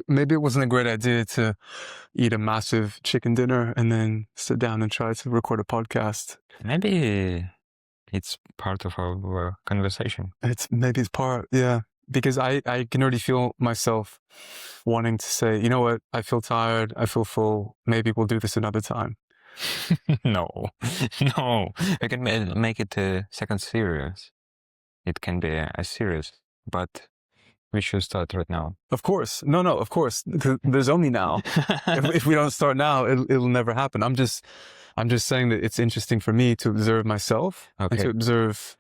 Maybe it wasn't a great idea to eat a massive chicken dinner and then sit down and try to record a podcast. Maybe it's part of our conversation. Maybe it's part, yeah. Because I can already feel myself wanting to say, you know what, I feel tired, I feel full, maybe we'll do this another time. No, we can make it a second series. It can be a series, but we should start right now. Of course. No, of course. There's only now. if we don't start now, it'll never happen. I'm just saying that it's interesting for me to observe myself and to observe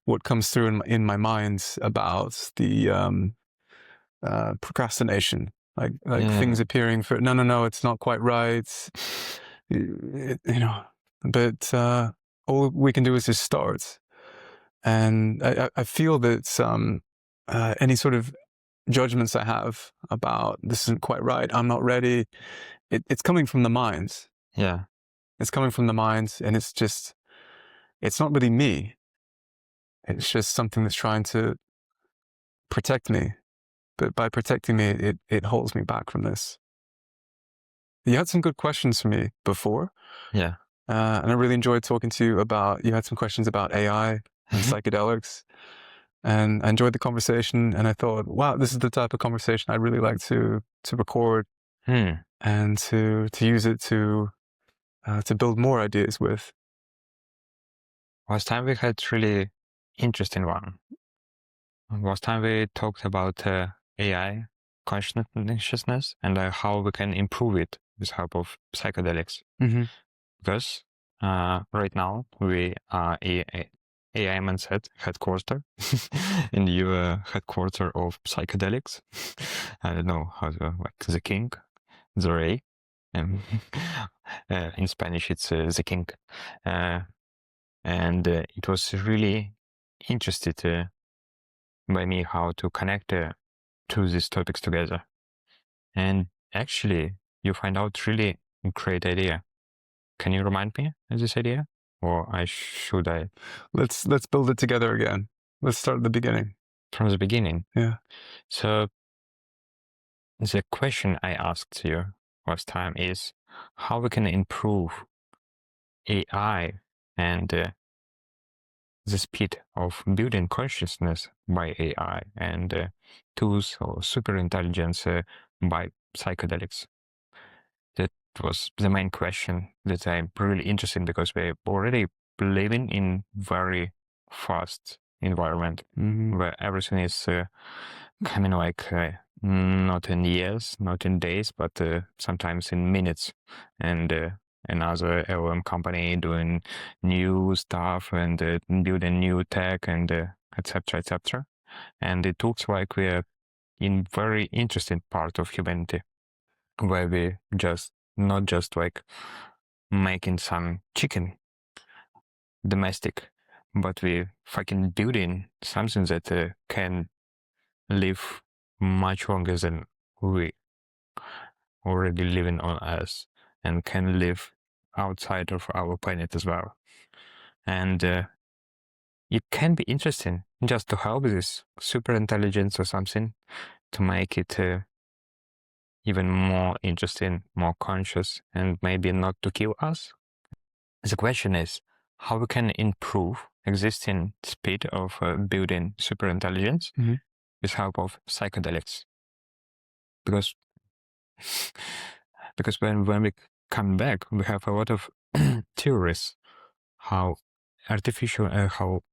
what comes through in my mind about the procrastination, like things appearing for no, it's not quite right. But all we can do is just start. And I feel that any sort of judgments I have about this isn't quite right, I'm not ready, it's coming from the mind. Yeah. It's coming from the mind, and it's not really me. It's just something that's trying to protect me. But by protecting me, it holds me back from this. You had some good questions for me before. Yeah. And I really enjoyed talking to you you had some questions about AI and psychedelics. And I enjoyed the conversation, and I thought, wow, this is the type of conversation I'd really like to record and to use it to build more ideas with. Last time we had really interesting one. Last time we talked about AI consciousness and how we can improve it with help of psychedelics. Because right now we are AI mindset headquarter in the headquarter of psychedelics. I don't know how to, like the king, the rey. In Spanish, it's the king. And it was really interested by me how to connect to these topics together. And actually, you find out really great idea. Can you remind me of this idea? Or should I? Let's build it together again. Let's start at the beginning. From the beginning? Yeah. So the question I asked you last time is how we can improve AI and the speed of building consciousness by AI and tools or superintelligence by psychedelics. That was the main question that I'm really interested in, because we're already living in very fast environment where everything is coming like not in years, not in days, but sometimes in minutes. And another LLM company doing new stuff and building new tech and etc. etc. And it looks like we're in very interesting part of humanity, where we not just like making some chicken domestic, but we fucking building something that can live much longer than we already living on Earth, and can live outside of our planet as well. And it can be interesting just to help this super intelligence or something to make it even more interesting, more conscious, and maybe not to kill us. The question is how we can improve existing speed of building super intelligence with help of psychedelics. Because when we come back, we have a lot of theories how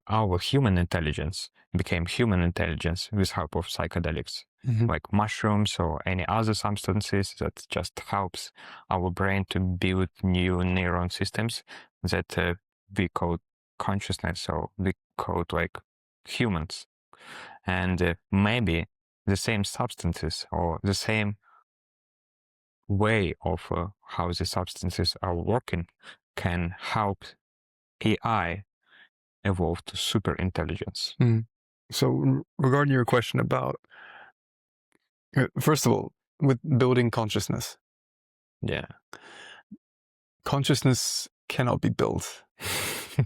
our human intelligence became human intelligence with help of psychedelics, like mushrooms or any other substances that just helps our brain to build new neuron systems that we call consciousness, or we call like humans. And maybe the same substances or the same way of how the substances are working can help AI evolve to super intelligence. So regarding your question about, first of all, with building consciousness. Yeah. Consciousness cannot be built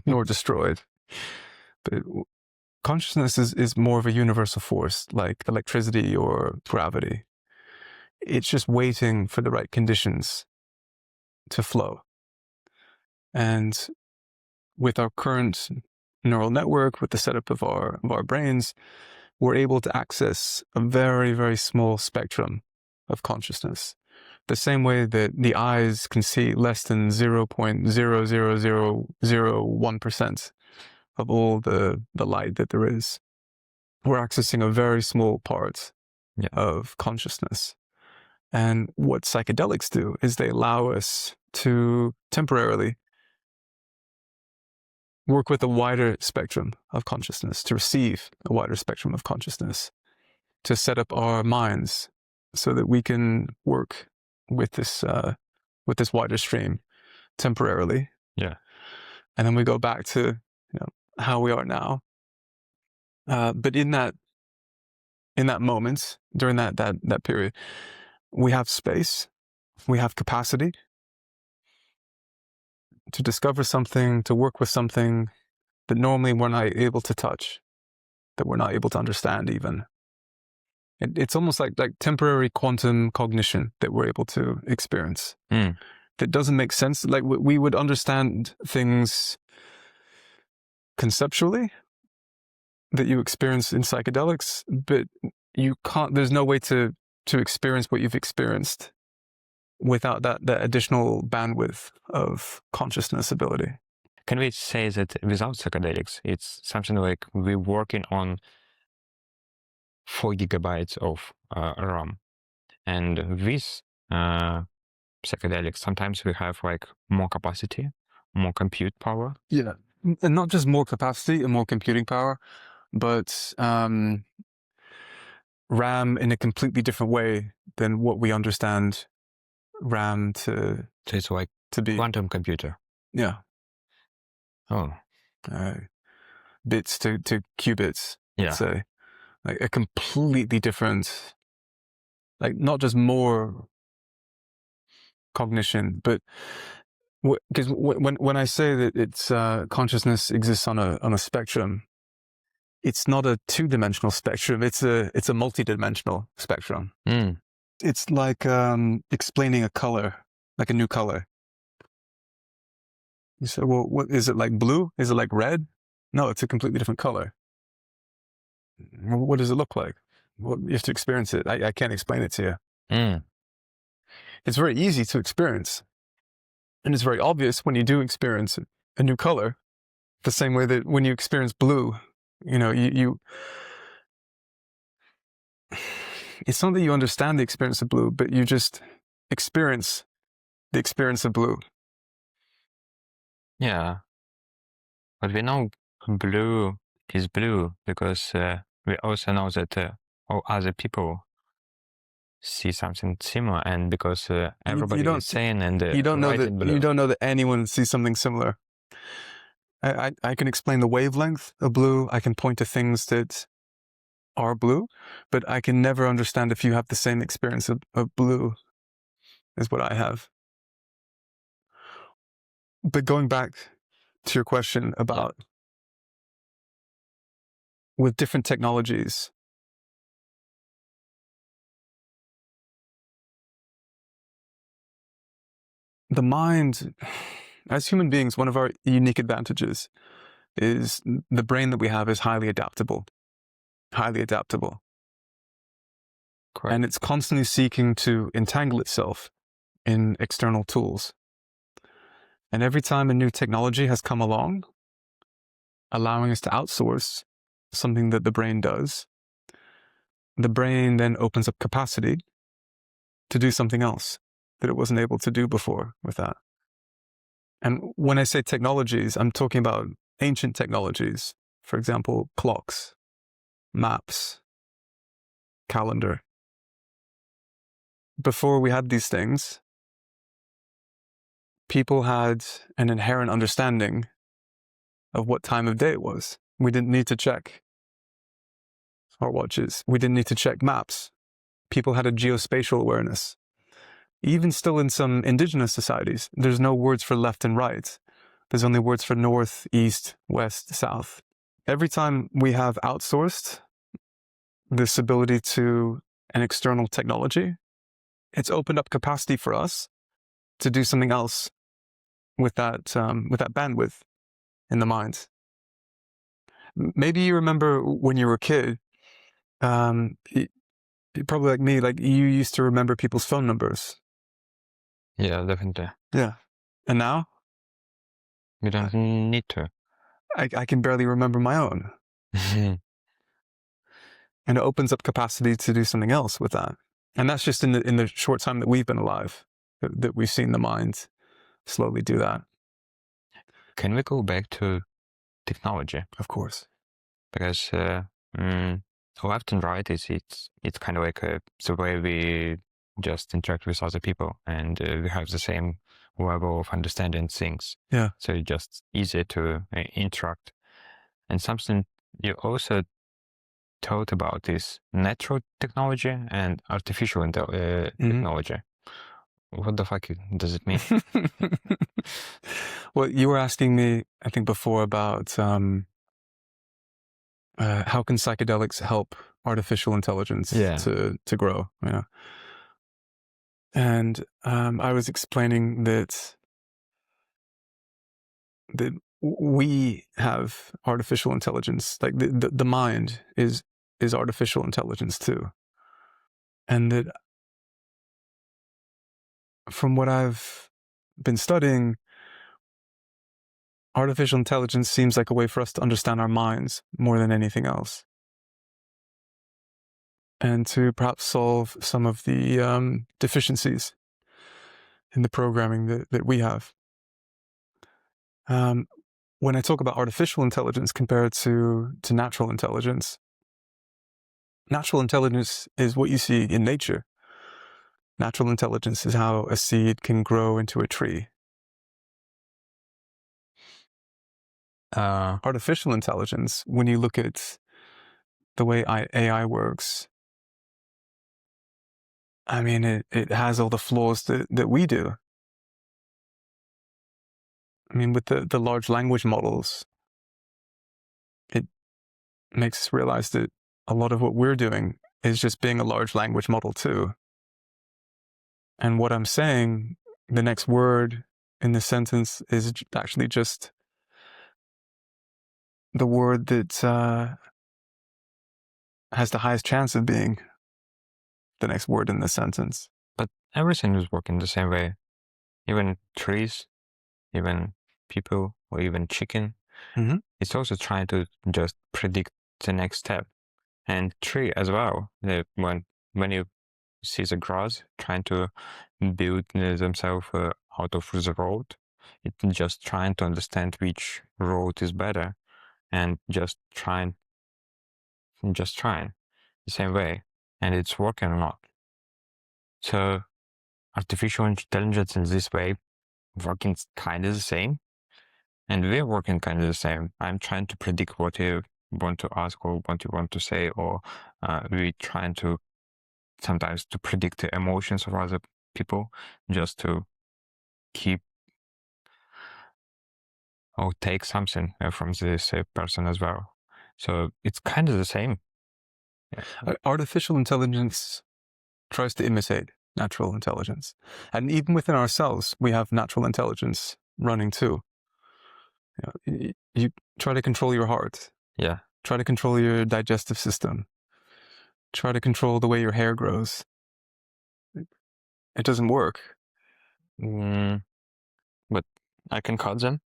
nor destroyed. But consciousness is more of a universal force, like electricity or gravity. It's just waiting for the right conditions to flow. And with our current neural network, with the setup of our brains, we're able to access a very, very small spectrum of consciousness. The same way that the eyes can see less than 0.00001% of all the light that there is. We're accessing a very small part of consciousness. And what psychedelics do is they allow us to temporarily work with a wider spectrum of consciousness, to receive a wider spectrum of consciousness, to set up our minds so that we can work with this wider stream temporarily. Yeah. And then we go back to how we are now. But in that moment, during that period, we have space, we have capacity to discover something, to work with something that normally we're not able to touch, that we're not able to understand even. It's almost like temporary quantum cognition that we're able to experience. That doesn't make sense. Like we would understand things conceptually that you experience in psychedelics, but you can't, there's no way to experience what you've experienced without that additional bandwidth of consciousness ability. Can we say that without psychedelics, it's something like we're working on 4 gigabytes of RAM, and with psychedelics, sometimes we have like more capacity, more compute power? Yeah, and not just more capacity and more computing power, but RAM in a completely different way than what we understand RAM to So it's like to be. quantum computer. Yeah. Oh. Bits to qubits. Yeah. Say, like a completely different, like not just more cognition, but because when I say that it's consciousness exists on a spectrum, it's not a 2-dimensional spectrum. It's a multi-dimensional spectrum. It's like explaining a color, like a new color. You say, well, what is it, like blue? Is it like red? No, it's a completely different color. What does it look like? Well, you have to experience it. I can't explain it to you. It's very easy to experience. And it's very obvious when you do experience a new color, the same way that when you experience blue, you it's not that you understand the experience of blue, but you just experience the experience of blue. Yeah. But we know blue is blue because we also know that all other people see something similar, and because everybody is saying and you don't know that anyone sees something similar. I can explain the wavelength of blue. I can point to things that are blue, but I can never understand if you have the same experience of blue as what I have. But going back to your question about with different technologies, the mind, as human beings, one of our unique advantages is the brain that we have is highly adaptable. Highly adaptable. Correct. And it's constantly seeking to entangle itself in external tools. And every time a new technology has come along, allowing us to outsource something that the brain does, the brain then opens up capacity to do something else that it wasn't able to do before with that. And when I say technologies, I'm talking about ancient technologies. For example, clocks, maps, calendar. Before we had these things, people had an inherent understanding of what time of day it was. We didn't need to check our watches. We didn't need to check maps. People had a geospatial awareness. Even still in some indigenous societies, there's no words for left and right. There's only words for north, east, west, south. Every time we have outsourced this ability to an external technology, it's opened up capacity for us to do something else with that bandwidth in the mind. Maybe you remember when you were a kid, probably like me, like you used to remember people's phone numbers. Yeah, definitely. Yeah. And now You don't need to. I can barely remember my own. And it opens up capacity to do something else with that. And that's just in the short time that we've been alive, that we've seen the mind slowly do that. Can we go back to technology? Of course. Because left and right it's kind of like the way we just interact with other people, and we have the same level of understanding things. Yeah. So it's just easier to interact. And something you also taught about is natural technology and artificial technology. What the fuck does it mean? Well, you were asking me, I think, before about how can psychedelics help artificial intelligence to grow? Yeah. And I was explaining that we have artificial intelligence, like the mind is artificial intelligence too, and that from what I've been studying, artificial intelligence seems like a way for us to understand our minds more than anything else, and to perhaps solve some of the deficiencies in the programming that we have. When I talk about artificial intelligence compared to natural intelligence is what you see in nature. Natural intelligence is how a seed can grow into a tree. Artificial intelligence, when you look at the way AI works, I mean, it has all the flaws that we do. I mean, with the large language models, it makes us realize that a lot of what we're doing is just being a large language model too. And what I'm saying, the next word in the sentence is actually just the word that has the highest chance of being the next word in the sentence. But everything is working the same way. Even trees, even people, or even chicken. Mm-hmm. It's also trying to just predict the next step. And tree as well. When you see the grass trying to build themselves out of the road, it's just trying to understand which road is better, and just trying the same way, and it's working or not. So artificial intelligence in this way working kind of the same, and we're working kind of the same. I'm trying to predict what you want to ask or what you want to say, or we're trying to sometimes to predict the emotions of other people, just to keep or take something from this person as well. So it's kind of the same. Artificial intelligence tries to imitate natural intelligence. And even within ourselves, we have natural intelligence running too. You try to control your heart. Yeah. Try to control your digestive system. Try to control the way your hair grows. It doesn't work. But I can cut them,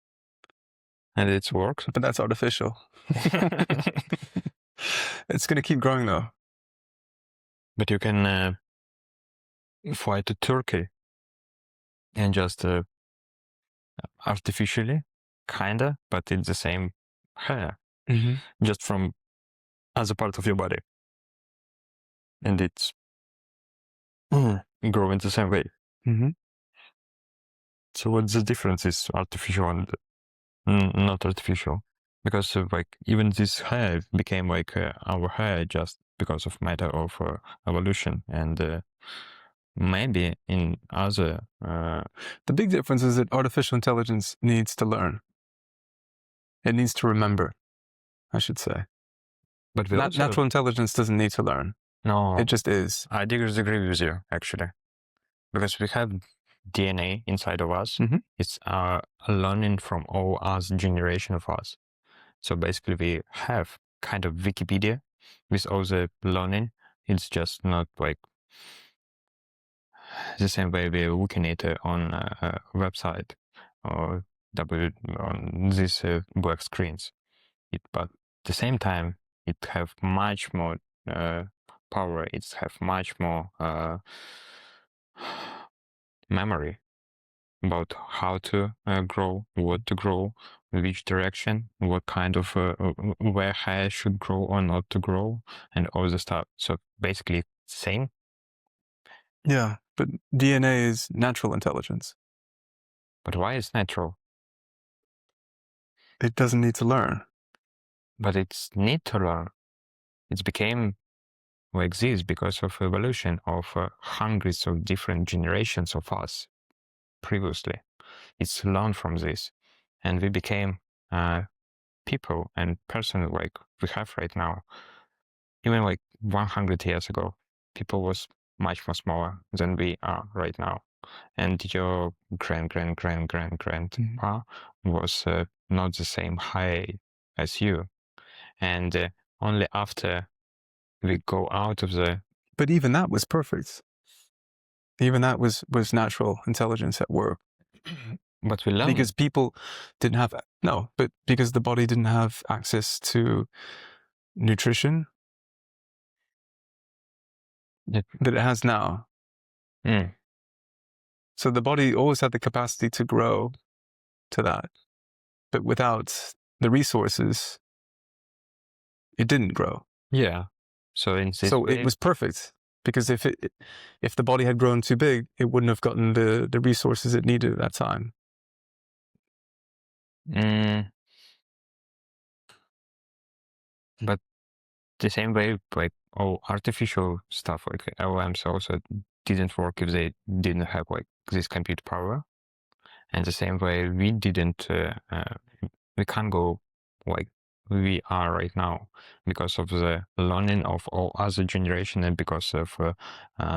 and it works. But that's artificial. It's going to keep growing though. But you can fly to Turkey and just artificially, kinda, but it's the same hair, just from other part of your body, and it's growing the same way. So what's the difference is artificial and not artificial? Because like even this hair became like our hair just because of matter of evolution, and maybe in other. The big difference is that artificial intelligence needs to learn. It needs to remember, I should say. But natural intelligence doesn't need to learn. No, it just is. I disagree with you, actually. because we have DNA inside of us. Mhm. It's learning from all other generation of us. So basically, we have kind of Wikipedia with all the learning. It's just not like the same way we're looking at it on a website or on these black screens. But at the same time, it have much more power. It have much more memory about how to grow, what to grow, which direction, what kind of where hair should grow or not to grow, and all the stuff. So basically, same. Yeah, but DNA is natural intelligence. But why is natural? It doesn't need to learn. But it's need to learn. It became like this because of evolution of hundreds of different generations of us previously. It's learned from this, and we became people and person like we have right now. Even like 100 years ago, people was much more smaller than we are right now, and your grandpa was not the same height as you, and only after we go out of the But even that was perfect. Even that was natural intelligence at work. but we learn Because people didn't have but because the body didn't have access to nutrition Yeah. that it has now. Mm. So the body always had the capacity to grow to that, but without the resources, it didn't grow. Yeah. So in this So way, it was perfect, because if the body had grown too big, it wouldn't have gotten the resources it needed at that time. But the same way, like all artificial stuff, like LLMs also didn't work if they didn't have like this compute power. And the same way, we didn't, we can't go like we are right now because of the learning of all other generation and because of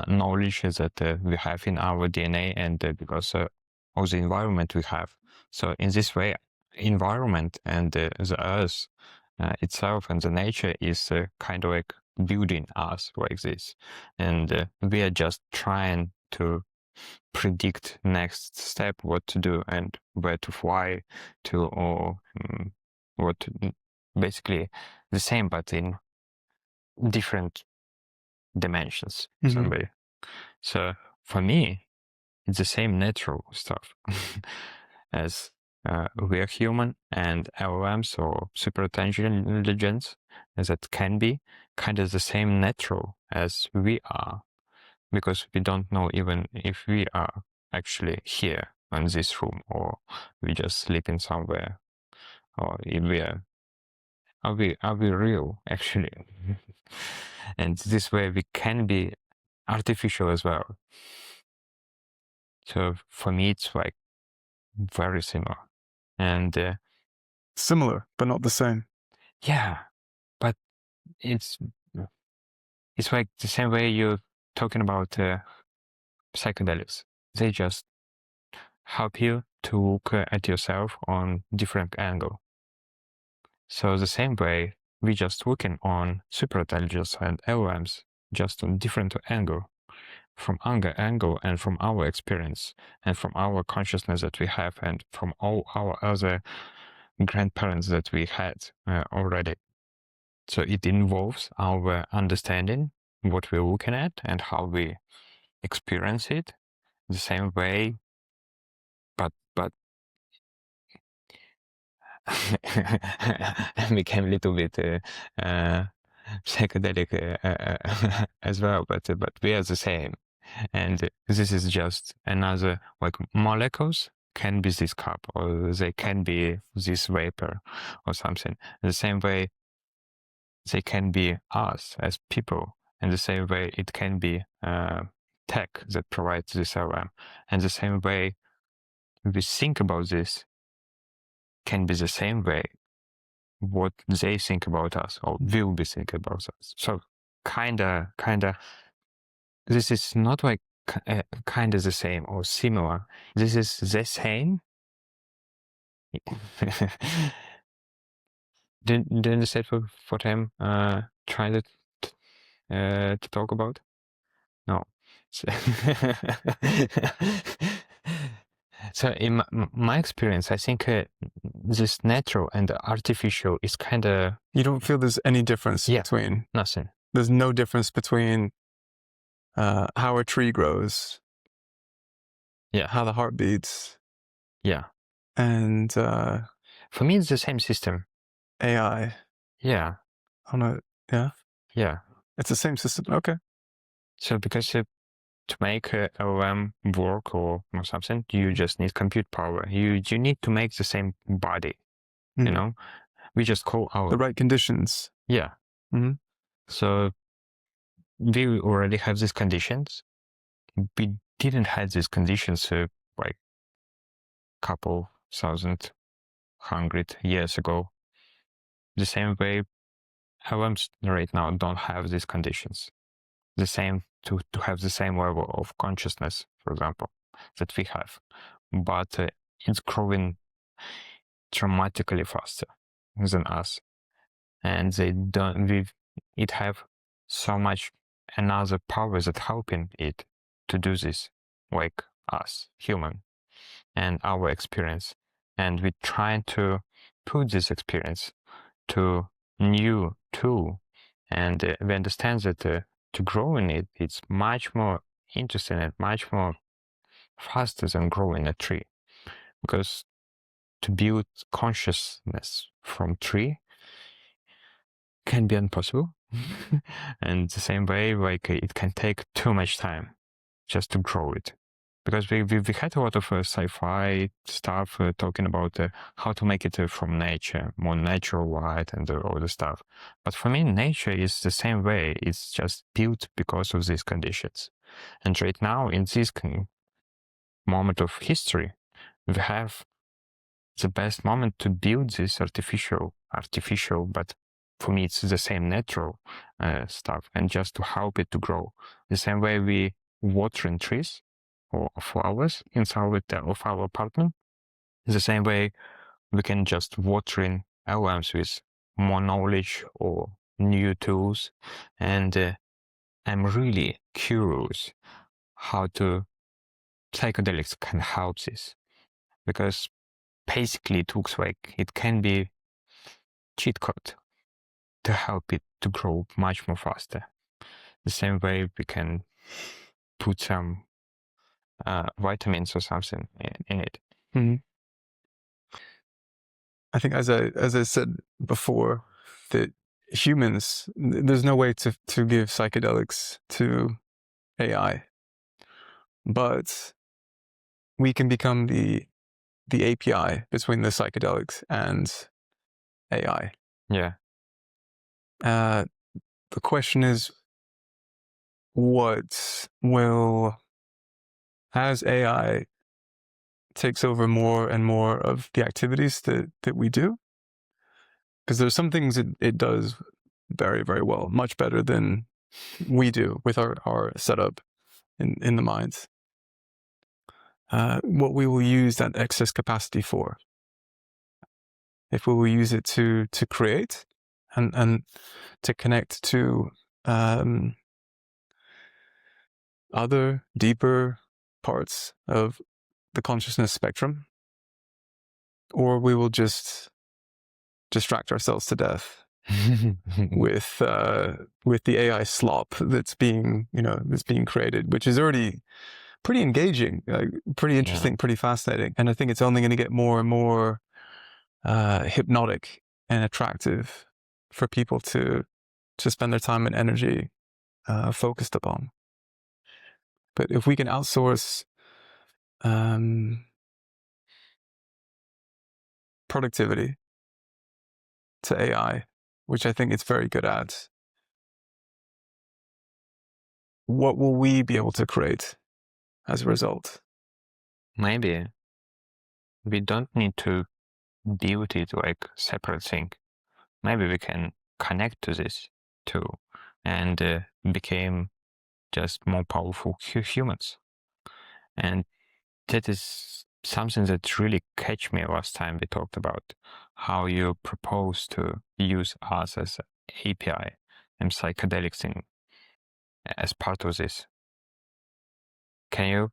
knowledge that we have in our DNA and because of the environment we have. So in this way, environment and the earth itself and the nature is kind of like building us like this. And we are just trying to predict next step, what to do and where to fly to, or what to, basically the same but in different dimensions. Somebody. So for me, it's the same natural stuff as we are human, and LLMs or super intelligence that can be kind of the same natural as we are, because we don't know even if we are actually here in this room or we just sleeping somewhere, or if we are we real actually? And this way we can be artificial as well. So for me, it's like very similar. And similar, but not the same. yeah, but it's like the same way you're talking about psychedelics. They just help you to look at yourself on different angle. So the same way, we just looking on superintelligence and LLMs just on different angle, from our angle and from our experience and from our consciousness that we have and from all our other grandparents that we had already. So it involves our understanding what we're looking at and how we experience it the same way, but I became a little bit psychedelic as well, but we are the same, and this is just another, like molecules can be this cup or they can be this vapor or something. In the same way, they can be us as people. In the same way, it can be tech that provides this LM. And the same way we think about this can be the same way what they think about us or will be thinking about us. So kinda, this is not like kind of the same or similar. This is the same. Do you understand what I'm trying to talk about? No. So in my experience, I think this natural and artificial is kind of... You don't feel there's any difference Yeah. between... Nothing. There's no difference between how a tree grows, Yeah. how the heart beats, Yeah. and For me, it's the same system. AI. Yeah. Oh no, yeah? Yeah. It's the same system. Okay. So because to make a LLM work or something, you just need compute power. You need to make the same body. You Mm. know, we just call our... The right conditions. Yeah. Mhm. So we already have these conditions. We didn't have these conditions like couple thousand, 100 years ago. The same way LLMs right now don't have these conditions. The same to have the same level of consciousness, for example, that we have. But it's growing dramatically faster than us. And it have so much another power that helping it to do this, like us, human, and our experience. And we're trying to put this experience to new tool. And we understand that to grow in it, it's much more interesting and much more faster than growing a tree. Because to build consciousness from tree can be impossible. And the same way, like it can take too much time just to grow it. Because we had a lot of sci-fi stuff talking about how to make it from nature, more natural light and all the stuff. But for me, nature is the same way. It's just built because of these conditions. And right now, in this moment of history, we have the best moment to build this artificial, but for me, it's the same natural stuff, and just to help it to grow. The same way we watering trees or flowers inside of our apartment. The same way we can just watering LMs with more knowledge or new tools. And I'm really curious how to psychedelics can help this, because basically it looks like it can be cheat code to help it to grow much more faster. The same way we can put some vitamins or something in it. Mm-hmm. I think, as I said before, that humans, there's no way to give psychedelics to AI, but we can become the API between the psychedelics and AI. Yeah. The question is, what will, as AI takes over more and more of the activities that we do, because there's some things it does very, very well, much better than we do with our setup in the minds. What we will use that excess capacity for, if we will use it to create and to connect to other deeper parts of the consciousness spectrum, or we will just distract ourselves to death with the AI slop that's being created, which is already pretty engaging, pretty interesting, pretty fascinating, and I think it's only going to get more and more hypnotic and attractive for people to spend their time and energy focused upon. But if we can outsource productivity to AI, which I think it's very good at, what will we be able to create as a result? Maybe we don't need to build it like separate thing. Maybe we can connect to this too and become just more powerful humans. And that is something that really catch me last time we talked about how you propose to use us as an API and psychedelics as part of this. Can you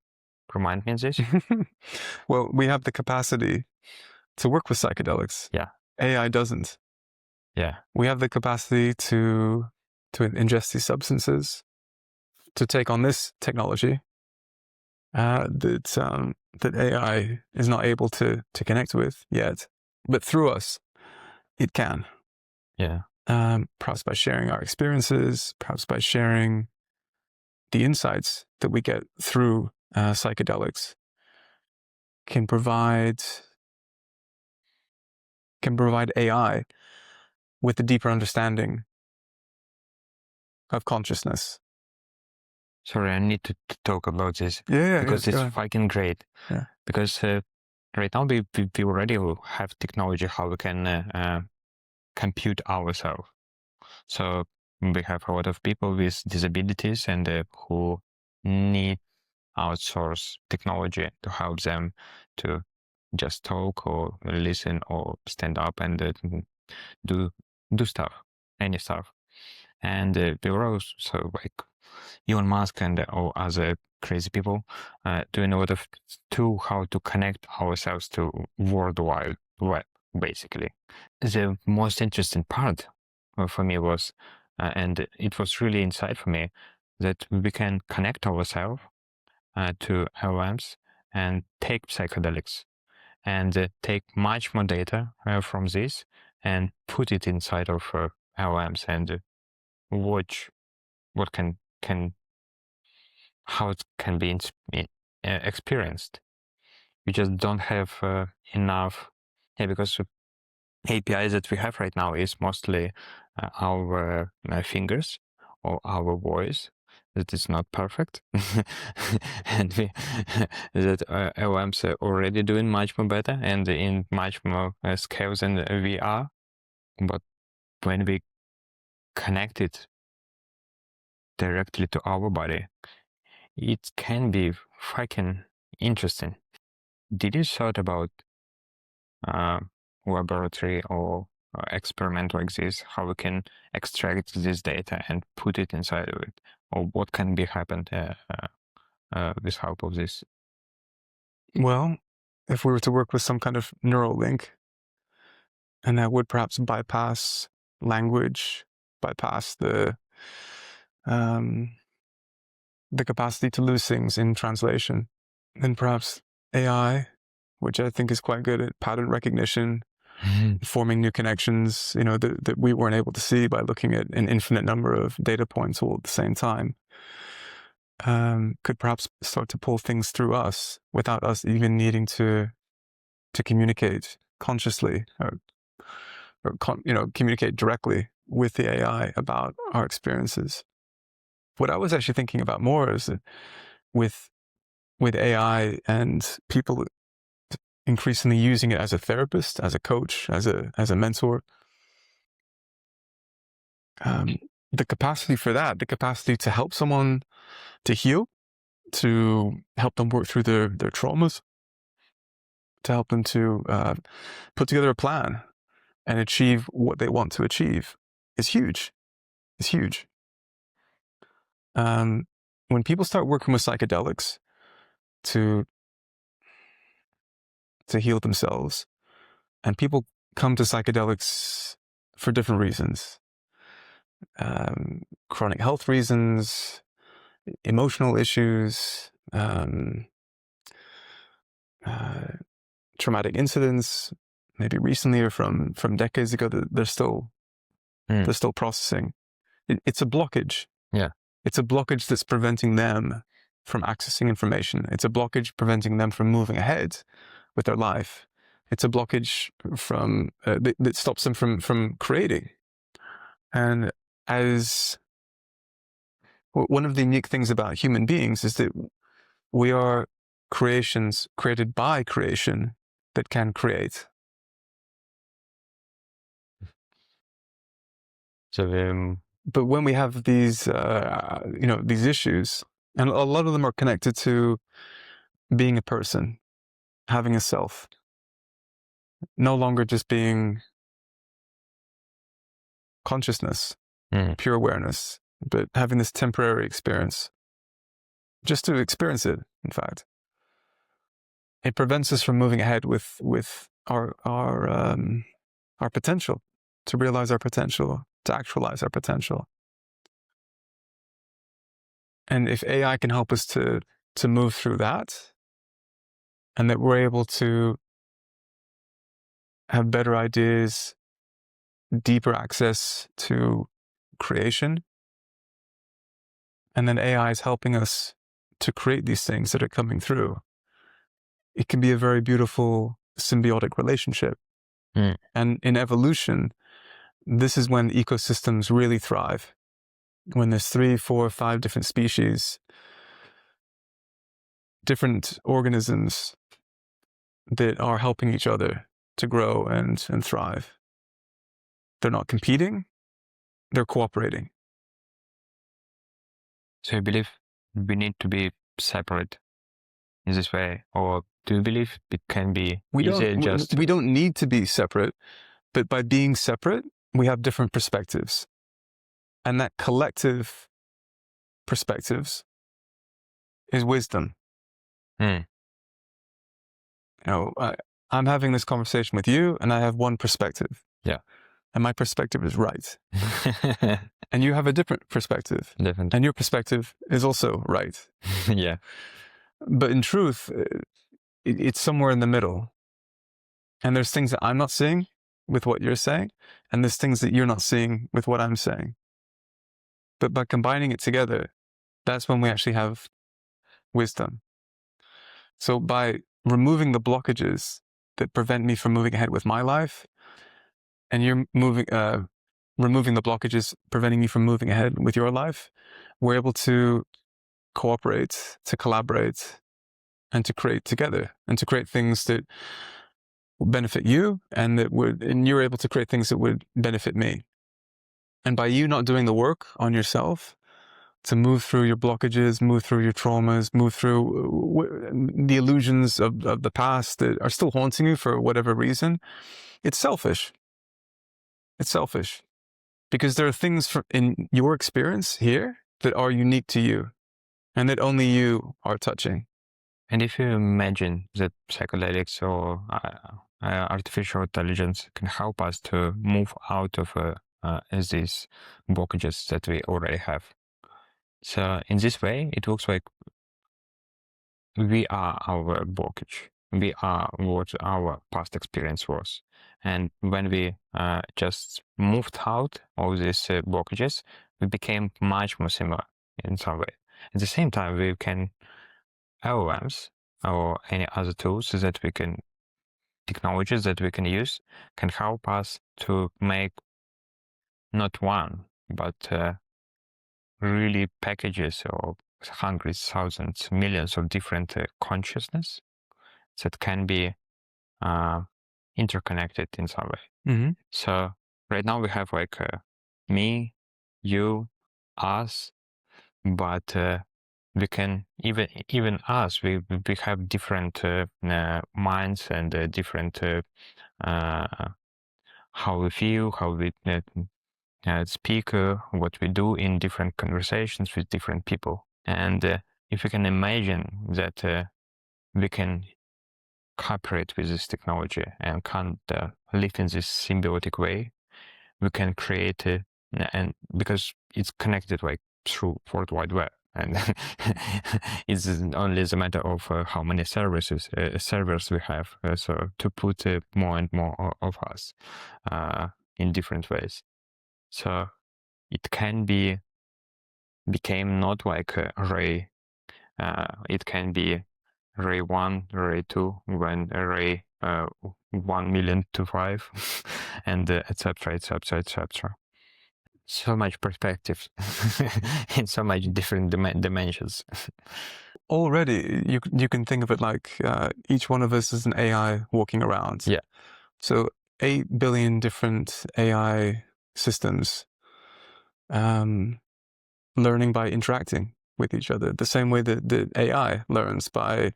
remind me of this? Well, we have the capacity to work with psychedelics. Yeah. AI doesn't. Yeah. We have the capacity to ingest these substances, to take on this technology that AI is not able to connect with yet, but through us, it can. Yeah. Perhaps by sharing our experiences, perhaps by sharing the insights that we get through psychedelics, can provide AI with a deeper understanding of consciousness. Sorry, I need to talk about this Because it's fucking great. Yeah. Because right now we already have technology how we can compute ourselves. So we have a lot of people with disabilities and who need outsource technology to help them to just talk or listen or stand up and do stuff, any stuff. And we were also like Elon Musk and all other crazy people doing a lot of tool how to connect ourselves to worldwide web, basically. The most interesting part for me was, and it was really inside for me, that we can connect ourselves to LLMs and take psychedelics and take much more data from this and put it inside of LLMs and watch what how it can be experienced. We just don't have enough, because APIs that we have right now is mostly our fingers or our voice. That is not perfect, and that LMs are already doing much more better and in much more scales than we are. But when we connect it directly to our body, it can be fucking interesting. Did you thought about laboratory or experiment like this, how we can extract this data and put it inside of it, or what can be happened with help of this? Well, if we were to work with some kind of neural link, and that would perhaps bypass language, bypass the capacity to lose things in translation, then perhaps AI, which I think is quite good at pattern recognition, forming new connections, that we weren't able to see by looking at an infinite number of data points all at the same time, could perhaps start to pull things through us without us even needing to communicate consciously or communicate directly with the AI about our experiences. What I was actually thinking about more is that with AI and people increasingly using it as a therapist, as a coach, as a mentor, the capacity for that, the capacity to help someone to heal, to help them work through their traumas, to help them to put together a plan and achieve what they want to achieve is huge. It's huge. When people start working with psychedelics to heal themselves, and people come to psychedelics for different reasons, chronic health reasons, emotional issues, traumatic incidents, maybe recently or from decades ago, that they're still processing. It's a blockage. Yeah. It's a blockage that's preventing them from accessing information. It's a blockage preventing them from moving ahead with their life. It's a blockage from that stops them from creating. And as one of the unique things about human beings is that we are creations created by creation that can create. So But when we have these, these issues, and a lot of them are connected to being a person, having a self, no longer just being consciousness, pure awareness, but having this temporary experience, just to experience it, in fact. It prevents us from moving ahead with our potential, to realize our potential, to actualize our potential. And if AI can help us to move through that, and that we're able to have better ideas, deeper access to creation, and then AI is helping us to create these things that are coming through, it can be a very beautiful symbiotic relationship. And in evolution, this is when ecosystems really thrive. When there's 3, 4, 5 different species, different organisms that are helping each other to grow and thrive. They're not competing, they're cooperating. So you believe we need to be separate in this way, or do you believe it can be easier just... We don't need to be separate, but by being separate, we have different perspectives. And that collective perspectives is wisdom. Hmm. You know, I'm having this conversation with you, and I have one perspective. Yeah. And my perspective is right. And you have a different perspective. Different. And your perspective is also right. Yeah. But in truth, it's somewhere in the middle. And there's things that I'm not seeing with what you're saying, and there's things that you're not seeing with what I'm saying. But by combining it together, that's when we actually have wisdom. So by removing the blockages that prevent me from moving ahead with my life, and you're removing the blockages preventing you from moving ahead with your life, we're able to cooperate, to collaborate, and to create together, and to create things that will benefit you, and you're able to create things that would benefit me. And by you not doing the work on yourself to move through your blockages, move through your traumas, move through the illusions of the past that are still haunting you for whatever reason, it's selfish. It's selfish. Because there are things in your experience here that are unique to you, and that only you are touching. And if you imagine that psychedelics or artificial intelligence can help us to move out of these blockages that we already have. So in this way, it looks like we are our blockage. We are what our past experience was. And when we just moved out of these blockages, we became much more similar in some way. At the same time, we can LLMs or any other tools that we can, technologies that we can use, can help us to make not one, but really packages of hundreds, thousands, millions of different consciousness that can be interconnected in some way. Mm-hmm. So right now we have like me, you, us, but we can even us. We have different minds and different how we feel, how we speak, what we do in different conversations with different people. And if we can imagine that we can cooperate with this technology and can live in this symbiotic way, we can create and because it's connected like through World Wide Web, and it's only the matter of how many servers we have, so to put more and more of us in different ways. So it can became not like a array. It can be array 1, array 2, when array 1,000,000 to 5, and etc., etc., etc. So much perspective in so much different dimensions. Already, you can think of it like each one of us is an AI walking around. Yeah. So 8 billion different AI systems learning by interacting with each other, the same way that the AI learns by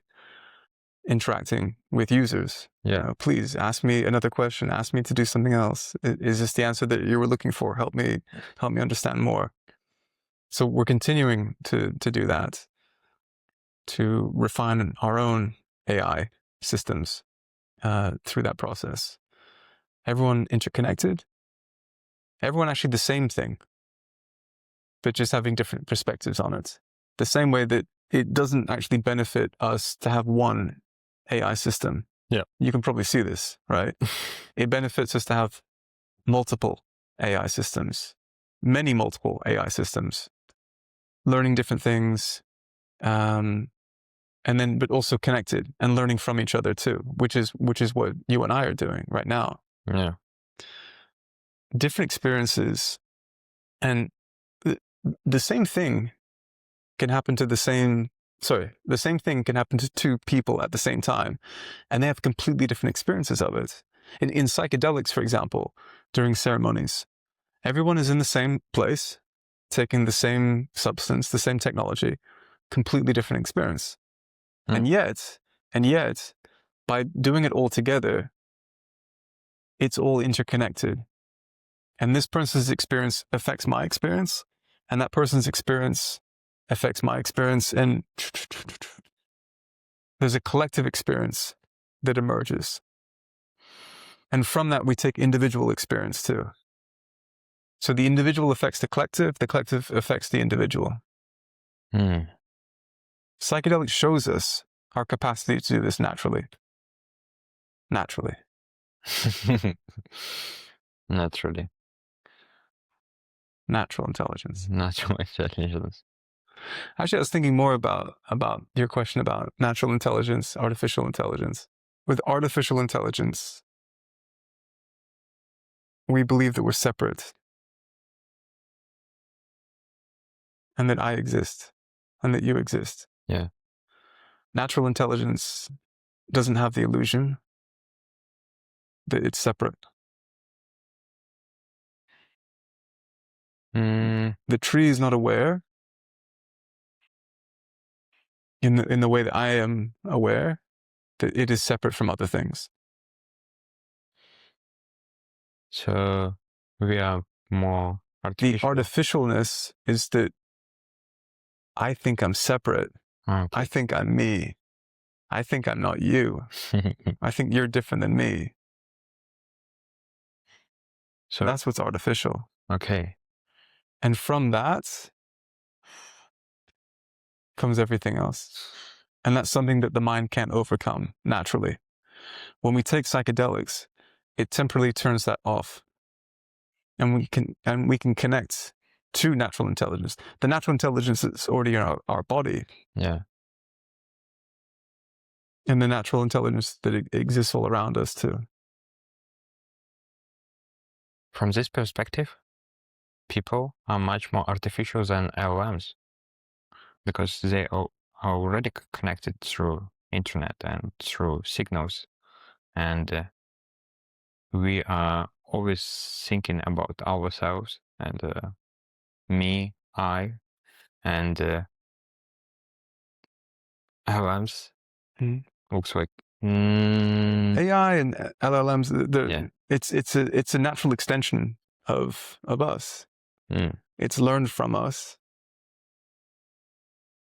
interacting with users. Yeah. Please ask me another question. Ask me to do something else. Is this the answer that you were looking for? Help me understand more. So we're continuing to do that, to refine our own AI systems through that process. Everyone interconnected. Everyone actually the same thing, but just having different perspectives on it. The same way that it doesn't actually benefit us to have one AI system. Yeah. You can probably see this, right? It benefits us to have multiple AI systems, many multiple AI systems, learning different things, and then, but also connected and learning from each other too, which is what you and I are doing right now. Yeah. Different experiences, and the same thing can happen to the same thing can happen to two people at the same time, and they have completely different experiences of it. In psychedelics, for example, during ceremonies, everyone is in the same place, taking the same substance, the same technology, completely different experience. And yet, by doing it all together, it's all interconnected. And this person's experience affects my experience, and that person's experience affects my experience, and there's a collective experience that emerges. And from that, we take individual experience too. So the individual affects the collective affects the individual. Psychedelics shows us our capacity to do this naturally. Naturally. Naturally. Natural intelligence. Natural intelligence. Actually, I was thinking more about your question about natural intelligence, artificial intelligence. With artificial intelligence, we believe that we're separate and that I exist and that you exist. Yeah. Natural intelligence doesn't have the illusion that it's separate. The tree is not aware in the way that I am aware that it is separate from other things. So we are more The artificial. artificialness is that I think I'm separate. Okay. I think I'm me. I think I'm not you. I think you're different than me. So that's what's artificial. okay. And from that comes everything else. And that's something that the mind can't overcome naturally. When we take psychedelics, it temporarily turns that off. And we can connect to natural intelligence. The natural intelligence is already in our body. Yeah. And the natural intelligence that exists all around us too. From this perspective, people are much more artificial than LLMs because they are already connected through internet and through signals, and we are always thinking about ourselves and me, I, and LLMs looks like AI and LLMs. Yeah. It's a natural extension of us. It's learned from us.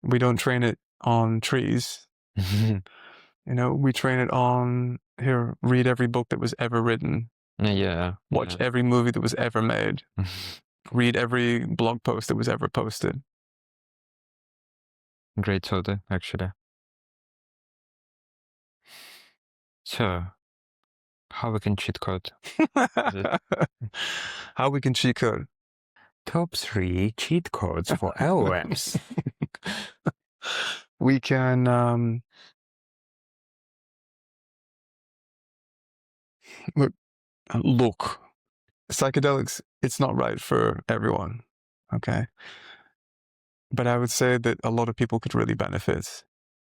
We don't train it on trees. We train it on read every book that was ever written. Yeah. Watch every movie that was ever made. Read every blog post that was ever posted. Great thought, actually. So, how we can cheat code? How we can cheat code? Top 3 cheat codes for LLMs. We can look. Psychedelics, it's not right for everyone. Okay. But I would say that a lot of people could really benefit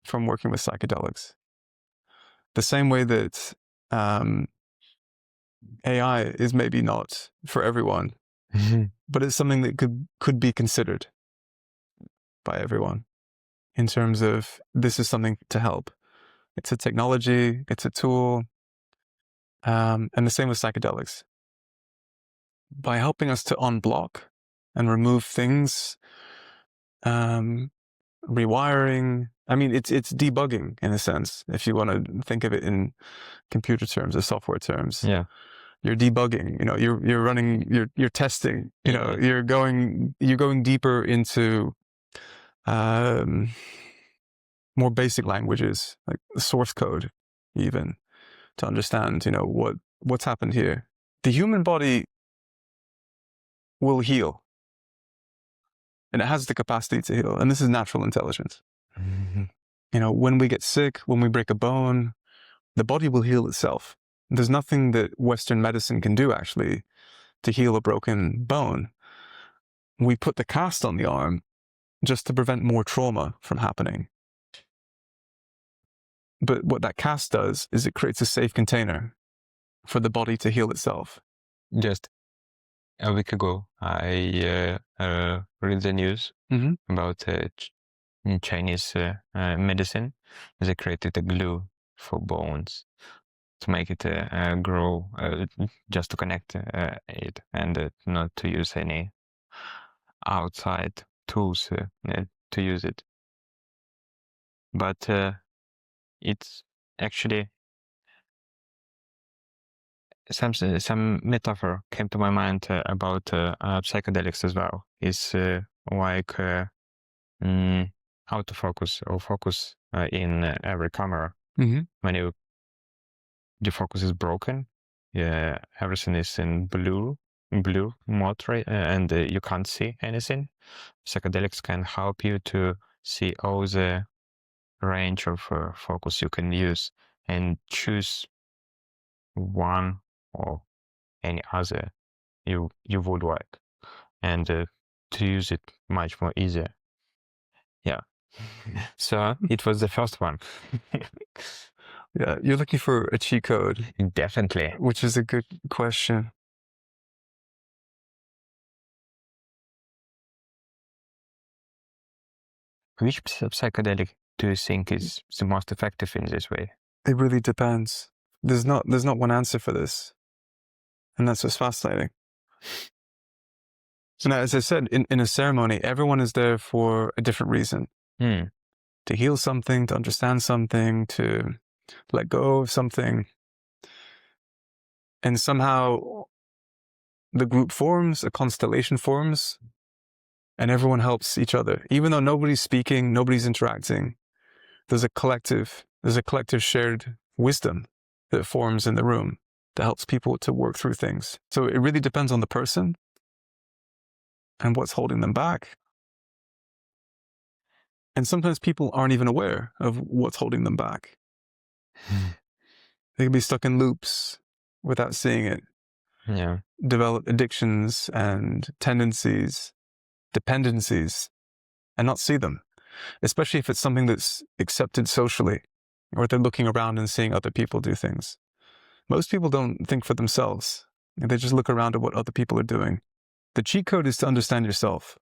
from working with psychedelics. The same way that AI is maybe not for everyone. but it's something that could be considered by everyone in terms of this is something to help. It's a technology, it's a tool, and the same with psychedelics. By helping us to unblock and remove things, rewiring. I mean, it's debugging in a sense, if you want to think of it in computer terms or software terms. Yeah. You're debugging, you're running, you're testing, you're going deeper into more basic languages, like source code, even, to understand, what's happened here. The human body will heal, and it has the capacity to heal, and this is natural intelligence. When we get sick, when we break a bone, the body will heal itself. There's nothing that Western medicine can do, actually, to heal a broken bone. We put the cast on the arm just to prevent more trauma from happening. But what that cast does is it creates a safe container for the body to heal itself. Just a week ago, I read the news about Chinese medicine. They created a glue for bones to make it grow, just to connect it, and not to use any outside tools to use it. But it's actually some metaphor came to my mind about psychedelics as well. It's like autofocus or focus in every camera. When the focus is broken, everything is in blue mode, right? And you can't see anything. Psychedelics can help you to see all the range of focus you can use and choose one or any other you would like, and to use it much more easier. Yeah. So it was the first one. Yeah, you're looking for a cheat code. Definitely. Which is a good question. Which psychedelic do you think is the most effective in this way? It really depends. There's not one answer for this. And that's what's fascinating. So now, as I said, in a ceremony, everyone is there for a different reason. To heal something, to understand something, to let go of something. And somehow the group forms, a constellation forms, and everyone helps each other. Even though nobody's speaking, nobody's interacting, there's a collective shared wisdom that forms in the room that helps people to work through things. So it really depends on the person and what's holding them back. And sometimes people aren't even aware of what's holding them back. They can be stuck in loops without seeing it. Yeah. Develop addictions and tendencies, dependencies, and not see them. Especially if it's something that's accepted socially, or they're looking around and seeing other people do things. Most people don't think for themselves. They just look around at what other people are doing. The cheat code is to understand yourself.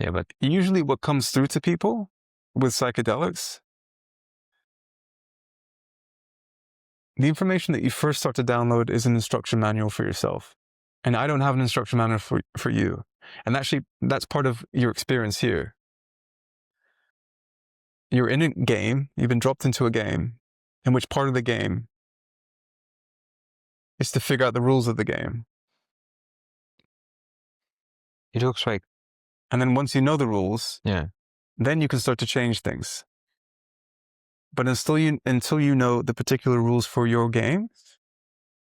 Yeah, but usually what comes through to people with psychedelics, the information that you first start to download is an instruction manual for yourself. And I don't have an instruction manual for you. And actually, that's part of your experience here. You're in a game, you've been dropped into a game, in which part of the game is to figure out the rules of the game. It looks like. And then once you know the rules, yeah, then you can start to change things. But until you know the particular rules for your game,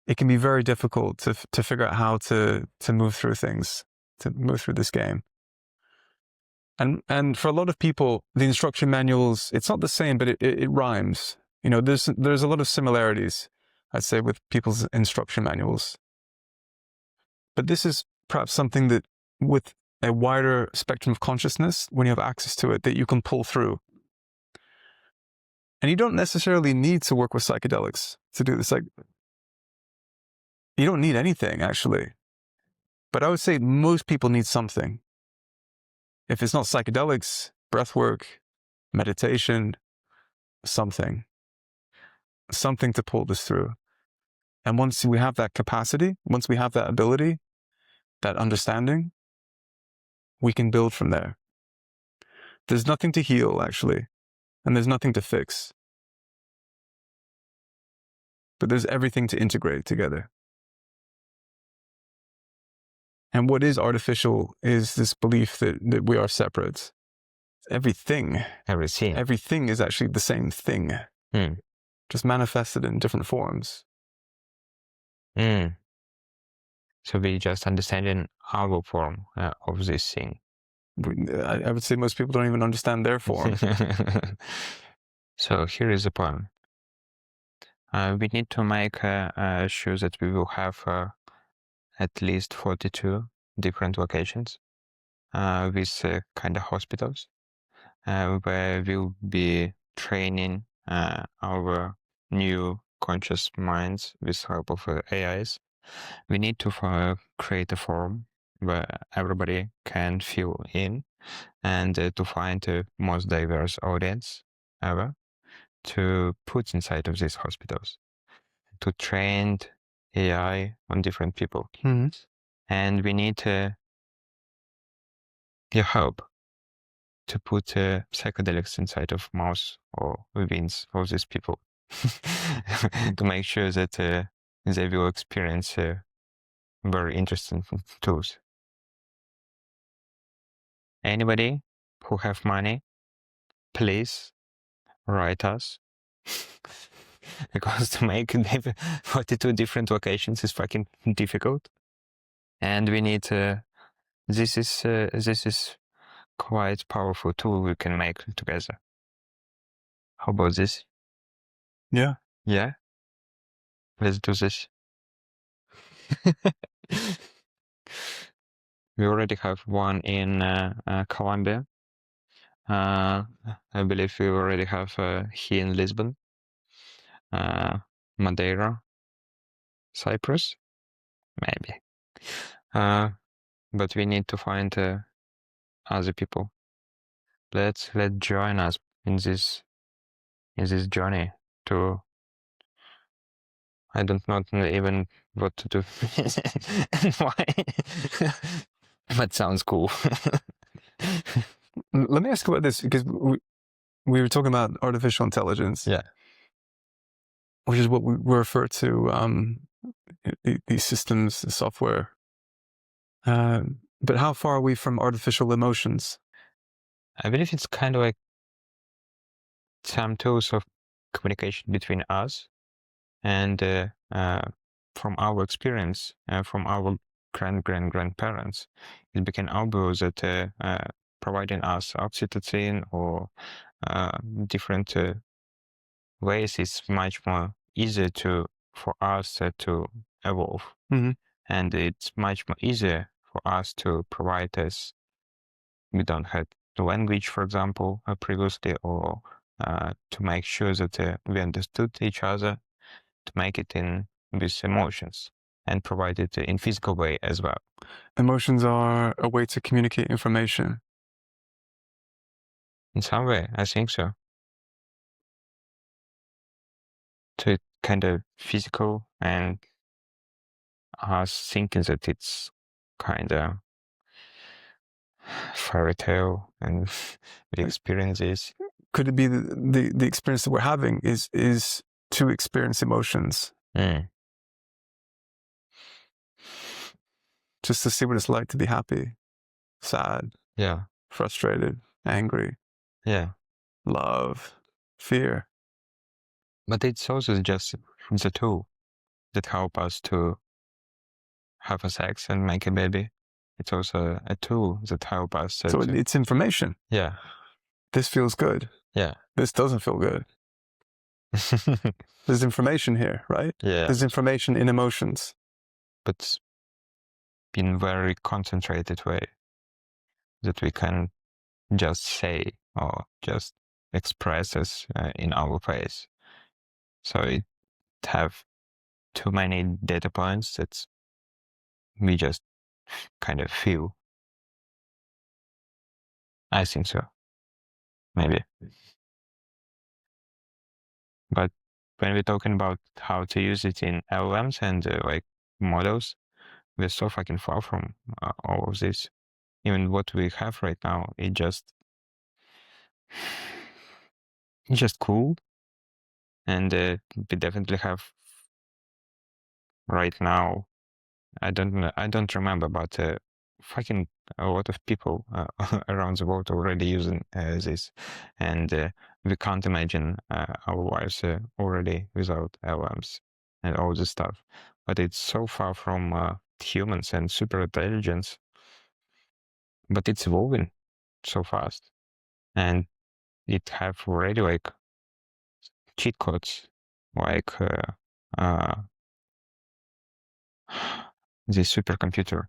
it can be very difficult to figure out how to move through things, to move through this game. And for a lot of people, the instruction manuals, it's not the same, but it rhymes. There's a lot of similarities, I'd say, with people's instruction manuals. But this is perhaps something that, with a wider spectrum of consciousness, when you have access to it, that you can pull through. And you don't necessarily need to work with psychedelics to do this. You don't need anything, actually. But I would say most people need something. If it's not psychedelics, breathwork, meditation, something to pull this through. And once we have that capacity, once we have that ability, that understanding, we can build from there. There's nothing to heal, actually, and there's nothing to fix. But there's everything to integrate together. And what is artificial is this belief that we are separate. Everything is actually the same thing, just manifested in different forms. So we just understanding our form of this thing. I would say most people don't even understand their form. So here is the point. We need to make sure that we will have at least 42 different locations with kind of hospitals where we'll be training our new conscious minds with help of AIs. We need to create a forum where everybody can fill in and to find the most diverse audience ever to put inside of these hospitals, to train AI on different people. Mm-hmm. And we need your help to put psychedelics inside of mouths or within of these people to make sure that they will experience very interesting tools. Anybody who have money, please write us. Because to make 42 different locations is fucking difficult. And we need this is quite powerful tool we can make together. How about this? Yeah. Yeah? Let's do this. We already have one in Colombia. I believe we already have here in Lisbon, Madeira, Cyprus, maybe. But we need to find other people. Let's join us in this journey to. I don't know even what to do and why, but sounds cool. Let me ask you about this, because we were talking about artificial intelligence. Yeah. Which is what we refer to these systems, the software. But how far are we from artificial emotions? I believe it's kind of like some tools of communication between us, and from our experience, from our grandparents, it became obvious that providing us oxytocin or different ways is much more easier for us to evolve, and it's much more easier for us to provide us. We don't have the language, for example, previously, or to make sure that we understood each other, to make it in with emotions and provide it in physical way as well. Emotions are a way to communicate information. In some way, I think so. To kind of physical and us thinking that it's kind of fairy tale and the experiences. Could it be the experience that we're having is to experience emotions? Just to see what it's like to be happy, sad, yeah, frustrated, angry, yeah, love, fear. But it's also just the tool that help us to have a sex and make a baby. It's also a tool that help us. So it's information. Yeah. This feels good. Yeah. This doesn't feel good. There's information here, right? Yeah. There's information in emotions. But in very concentrated way that we can just say or just express us in our face. So it have too many data points that we just kind of feel. I think so. Maybe. But when we're talking about how to use it in LLMs and like models, we're so fucking far from all of this. Even what we have right now, it's just cool. And we definitely have right now. I don't remember, but fucking a lot of people around the world already using this, and we can't imagine our lives already without LMs and all this stuff. But it's so far from humans and super intelligence, but it's evolving so fast, and it have already like cheat codes, like the supercomputer,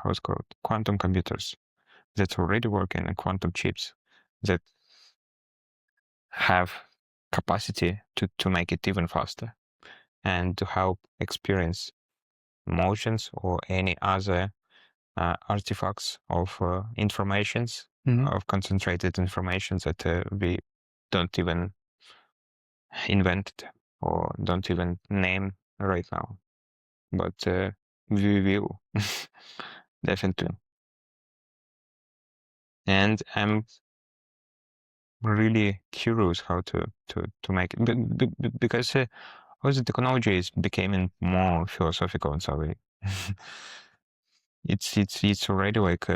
how it's called, quantum computers that's already working in quantum chips that have capacity to make it even faster and to help experience motions or any other artifacts of informations, of concentrated information that we don't even invent or don't even name right now. But we will, definitely. And I'm really curious how to make it because all the technology is becoming more philosophical in some way. it's already like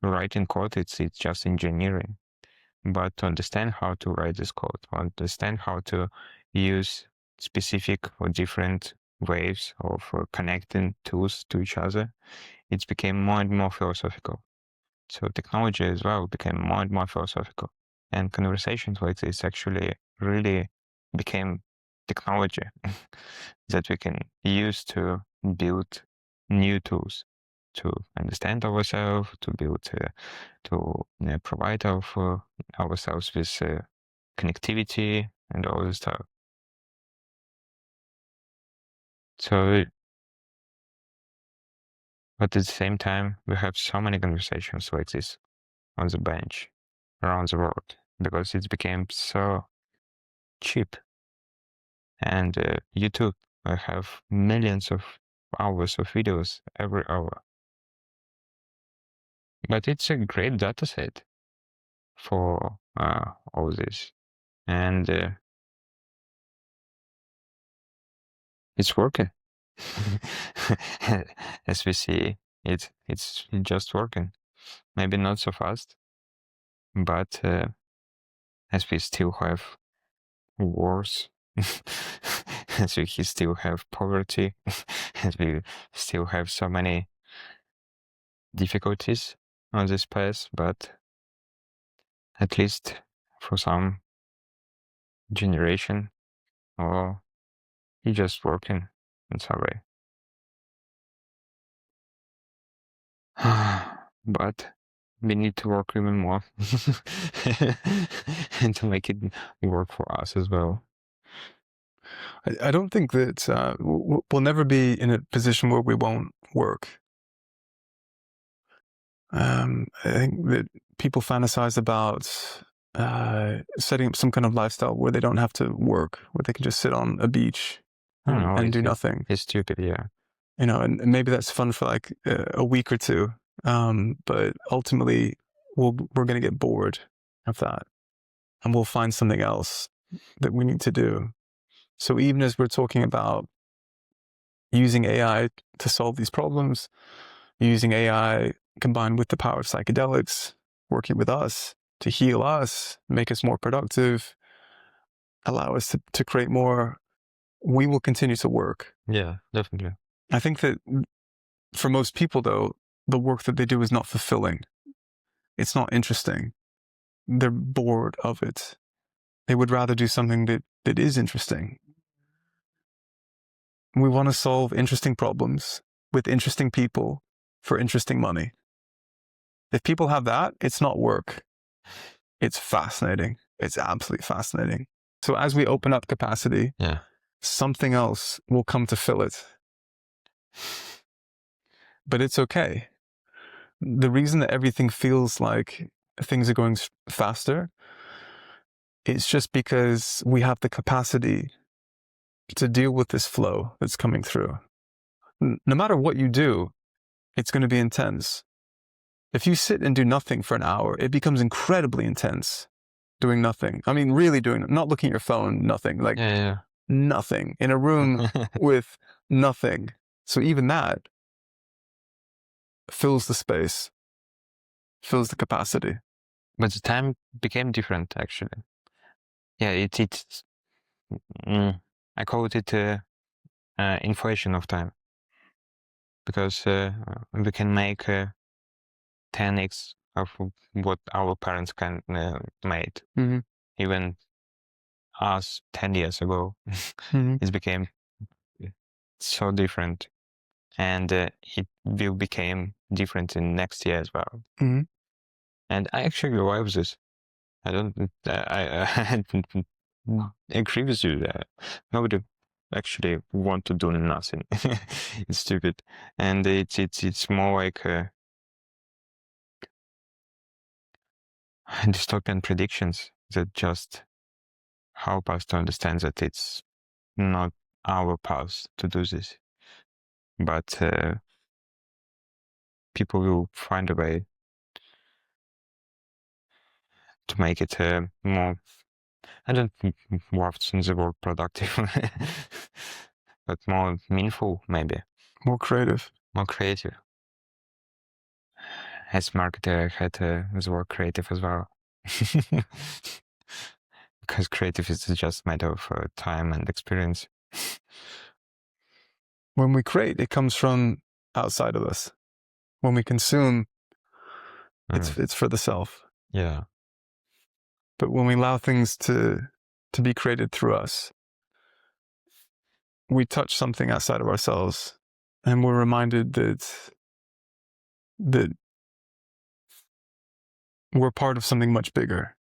writing code. It's just engineering, but to understand how to write this code, to understand how to use specific or different ways of connecting tools to each other, it's became more and more philosophical. So technology as well became more and more philosophical. And conversations like this actually really became technology that we can use to build new tools to understand ourselves, to build, to provide ourselves with connectivity and all this stuff. So, but at the same time, we have so many conversations like this on the bench around the world because it became so cheap. And YouTube, I have millions of hours of videos every hour. But it's a great data set for all this. And it's working. As we see, it's just working. Maybe not so fast, but as we still have wars, as we still have poverty, as we still have so many difficulties on this path, but at least for some generation, or it's just working in some way. But we need to work even more and to make it work for us as well. I don't think that we'll never be in a position where we won't work. I think that people fantasize about setting up some kind of lifestyle where they don't have to work, where they can just sit on a beach and do nothing. It's stupid, yeah. You know, and maybe that's fun for like a week or two, but ultimately we're going to get bored of that, and we'll find something else that we need to do. So even as we're talking about using AI to solve these problems, using AI combined with the power of psychedelics, working with us to heal us, make us more productive, allow us to create more, we will continue to work. Yeah, definitely. I think that for most people, though, the work that they do is not fulfilling. It's not interesting. They're bored of it. They would rather do something that is interesting. We want to solve interesting problems with interesting people for interesting money. If people have that, it's not work. It's fascinating. It's absolutely fascinating. So as we open up capacity, Yeah. something else will come to fill it. but it's okay. The reason that everything feels like things are going faster, it's just because we have the capacity to deal with this flow that's coming through. No matter what you do, it's going to be intense. If you sit and do nothing for an hour, it becomes incredibly intense. Doing nothing. I mean, really doing, not looking at your phone, nothing. Like nothing. In a room with nothing. So even that fills the space, fills the capacity. But the time became different, actually. Yeah, it's I call it inflation of time, because we can make 10x of what our parents can made. Mm-hmm. Even us 10 years ago, Mm-hmm. it became so different, and it will become different in next year as well. Mm-hmm. And I actually love this. I don't. I agree with you. Nobody actually want to do nothing. It's stupid, and it's more like dystopian predictions that just help us to understand that it's not our path to do this, but people will find a way to make it more. I don't love the word productive, but more meaningful, maybe. More creative. More creative. As marketer, I had the word creative as well. Because creative is just a matter of time and experience. When we create, it comes from outside of us. When we consume, it's for the self. Yeah. But when we allow things to be created through us, we touch something outside of ourselves, and we're reminded that we're part of something much bigger.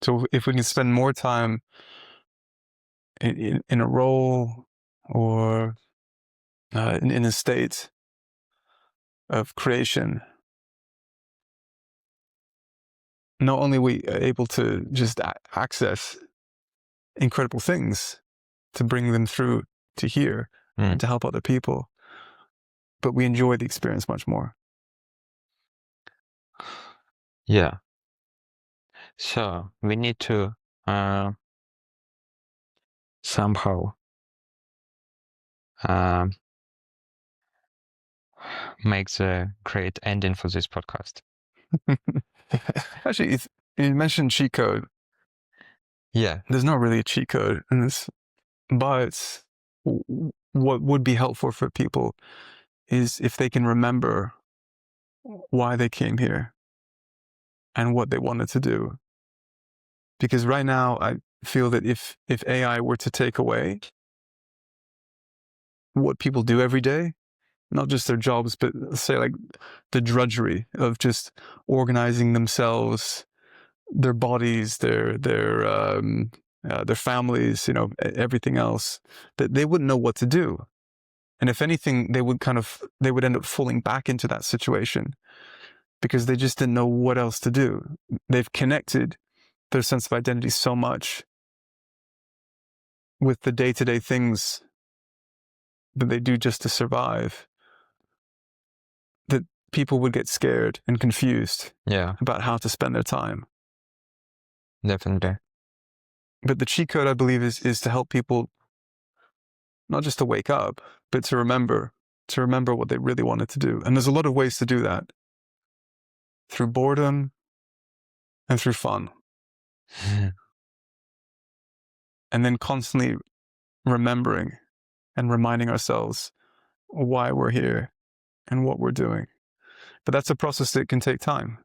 So if we can spend more time in a role or in a state of creation, not only are we able to just access incredible things to bring them through to here and to help other people, but we enjoy the experience much more. Yeah. So we need to somehow make the great ending for this podcast. Actually, you mentioned cheat code. Yeah. There's not really a cheat code in this, but what would be helpful for people is if they can remember why they came here and what they wanted to do. Because right now, I feel that if AI were to take away what people do every day, not just their jobs, but say like the drudgery of just organizing themselves, their bodies, their families, everything else, that they wouldn't know what to do. And if anything, they would end up falling back into that situation because they just didn't know what else to do. They've connected their sense of identity so much with the day-to-day things that they do just to survive that people would get scared and confused about how to spend their time. Definitely. But the cheat code, I believe, is to help people not just to wake up, but to remember what they really wanted to do. And there's a lot of ways to do that. Through boredom and through fun. And then constantly remembering and reminding ourselves why we're here and what we're doing. But that's a process that can take time.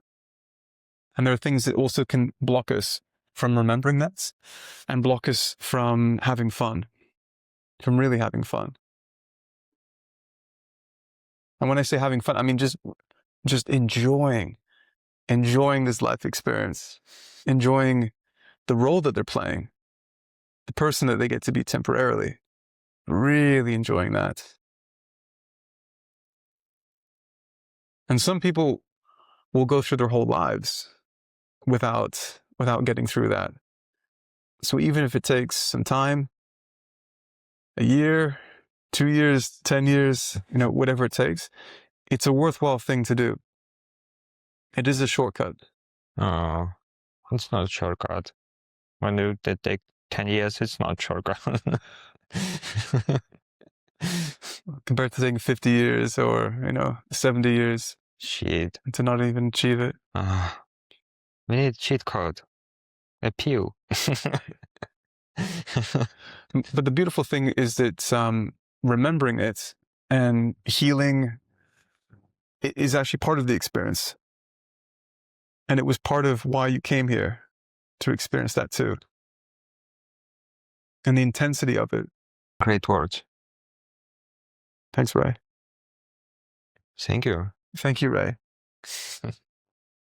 And there are things that also can block us from remembering that and block us from having fun, from really having fun. And when I say having fun, I mean just enjoying this life experience, enjoying the role that they're playing, the person that they get to be temporarily, really enjoying that. And some people will go through their whole lives without getting through that. So even if it takes some time, a year, 2 years, 10 years, whatever it takes, it's a worthwhile thing to do. It is a shortcut. Oh, it's not a shortcut. When you take 10 years, it's not a shortcut. Compared to taking 50 years or, 70 years. Shit. To not even achieve it. We need cheat code. A pill. But the beautiful thing is that remembering it and healing is actually part of the experience. And it was part of why you came here, to experience that too. And the intensity of it. Great words. Thanks, Ray. Thank you. Thank you, Ray.